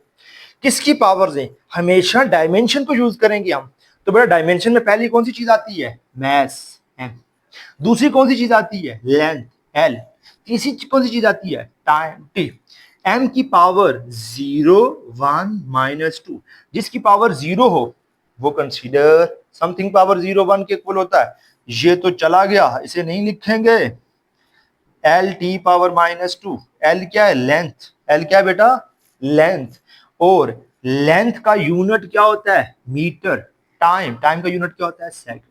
किसकी पावर्स हैं, हमेशा डायमेंशन को यूज करेंगे हम। तो बेटा डायमेंशन में पहली कौन सी चीज आती है, मास एम, दूसरी कौन सी चीज आती है, लेंथ एल, तीसरी कौन सी चीज आती है, टाइम टी। एम की पावर 0 1 -2, जिसकी पावर 0 हो वो कंसीडर समथिंग पावर 0 1 के इक्वल होता है, ये तो चला गया, इसे नहीं लिखेंगे। एल टी पावर -2, एल क्या है लेंथ, एल क्या है बेटा लेंथ, और लेंथ का यूनिट क्या होता है मीटर, टाइम का यूनिट क्या होता है second,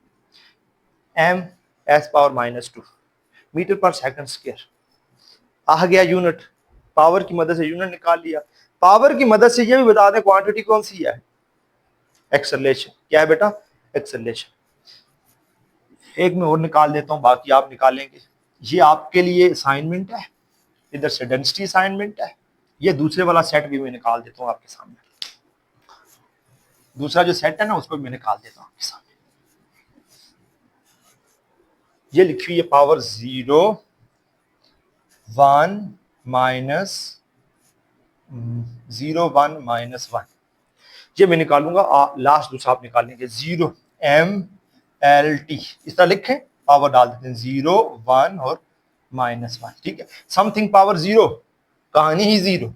M S power -2 metre per second square आ गया यूनिट। पावर की मदद से यूनिट निकाल लिया। पावर की मदद से ये भी बता दें क्वांटिटी कौन सी है, एक्सेलरेशन, क्या है बेटा एक्सेलरेशन। एक मैं और निकाल देता हूं, बाकी आप निकालेंगे। ये आपके लिए असाइनमेंट है, इधर से डेंसिटी असाइनमेंट है, ये दूसरे वाला सेट भी मैं निकाल देता हूं आपके सामने, दूसरा जो सेट है ना उसको भी मैं निकाल देता हूं आपके सामने। ये लिखी हुई है पावर 0 1 माइनस 0 1 माइनस 1, ये मैं निकालूंगा, लास्ट दूसरा आप निकालेंगे 0 MLT, इस तरह लिखें, पावर डाल देते हैं 0 1 और -1, ठीक है। समथिंग पावर 0, कहानी ही 0,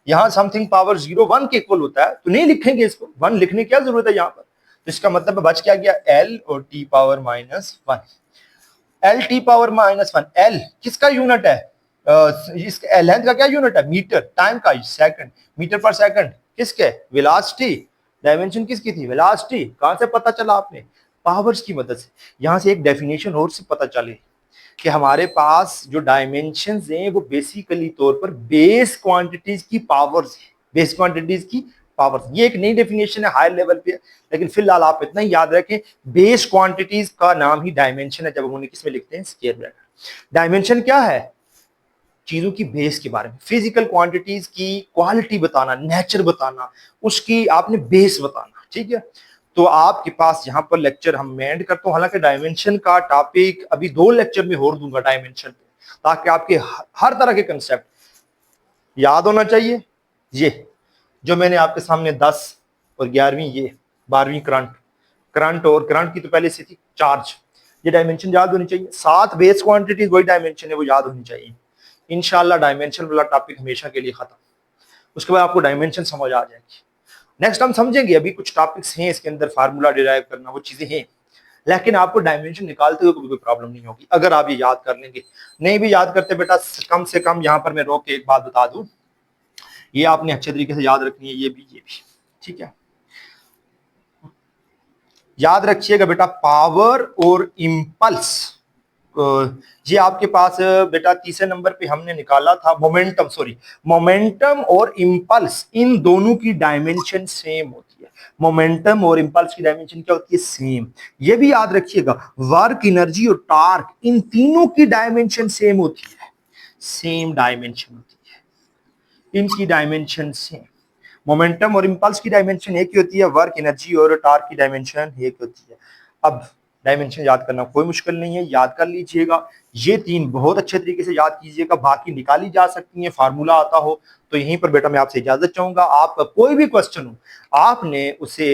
यहां समथिंग पावर 0 1 के इक्वल होता है, तो नहीं लिखेंगे इसको, 1 लिखने की क्या जरूरत है यहां पर, तो इसका मतलब बच क्या गया L और T power -1, L T power -1, L किसका यूनिट है, इसका लेंथ का क्या यूनिट है, मीटर, टाइम का सेकंड, मीटर पर सेकंड किसके, वेलोसिटी, डायमेंशन किसकी थी, वेलोसिटी, कहां से पता चला आपने, पावर्स की मदद से। यहां से एक डेफिनेशन और से पता चले कि हमारे पास जो डायमेंशंस हैं वो बेसिकली तौर पर बेस क्वांटिटीज की पावर्स है, बेस क्वांटिटीज की पावर्स, ये एक नई डेफिनेशन है, हाई लेवल पे, लेकिन फिलहाल आप इतना ही याद रखें, बेस क्वांटिटीज का नाम ही डायमेंशन है, जब हम उन्हें किसमें लिखते हैं, स्क्वायर ब्रैकेट। डायमेंशन क्या है, चीजों की बेस के बारे में, फिजिकल क्वांटिटीज की क्वालिटी बताना, नेचर बताना, उसकी आपने बेस बताना, ठीक है। तो आपके पास यहाँ पर लेक्चर हम एंड करता हूं, हालांकि डायमेंशन का टॉपिक अभी 2 लेक्चर में और दूंगा डायमेंशन पे, ताकि आपके हर तरह के कंसेप्ट याद होना चाहिए। ये जो मैंने आपके सामने 10 और 11वीं, ये 12वीं करंट, करंट और करंट की तो पहले से थी चार्ज, ये डायमेंशन याद होनी चाहिए, 7 बेस क्वांटिटीज वही डायमेंशन है, वो याद होनी चाहिए। इंशाल्लाह डायमेंशन वाला टॉपिक हमेशा के लिए खत्म, उसके बाद आपको डायमेंशन समझ आ जाएगी। नेक्स्ट हम समझेंगे, अभी कुछ टॉपिक्स हैं इसके अंदर, फार्मूला डिराइव करना, वो चीजें हैं, लेकिन आपको डायमेंशन निकालते हुए कोई प्रॉब्लम नहीं होगी अगर आप ये याद कर लेंगे। नहीं भी याद करते बेटा, कम से कम यहाँ पर मैं रोक के एक बात बता दूं, ये आपने अच्छे तरीके से याद रखनी है, ये भी, ठीक है। याद रखिएगा बेटा, पावर और इम्पल्स, ये आपके पास बेटा तीसरे नंबर पे हमने निकाला था, मोमेंटम, सॉरी, मोमेंटम और इम्पल्स, इन दोनों की डायमेंशन सेम होती है, मोमेंटम और इम्पल्स की डायमेंशन क्या होती है, सेम। ये भी याद रखिएगा, वर्क, एनर्जी और टॉर्क, इन तीनों की डायमेंशन सेम होती है, सेम डायमेंशन होती है, इनकी डायमेंशन सेम। मोमेंटम और इम्पल्स की डायमेंशन एक ही होती है, वर्क, एनर्जी और टॉर्क की डायमेंशन एक होती है। अब डायमेंशन याद करना कोई मुश्किल नहीं है, याद कर लीजिएगा, ये 3 बहुत अच्छे तरीके से याद कीजिएगा, बाकी निकाली जा सकती है, फार्मूला आता हो तो। यहीं पर बेटा मैं आपसे इजाजत चाहूंगा, आपका कोई भी क्वेश्चन हो आपने उसे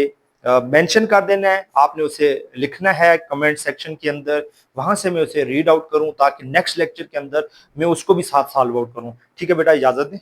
मेंशन कर देना है, आपने उसे लिखना है कमेंट सेक्शन के अंदर, वहां से मैं उसे रीड आउट करूं, ताकि नेक्स्ट लेक्चर के अंदर मैं उसको भी साथ सॉल्व आउट करूं। ठीक है बेटा, इजाजत दें।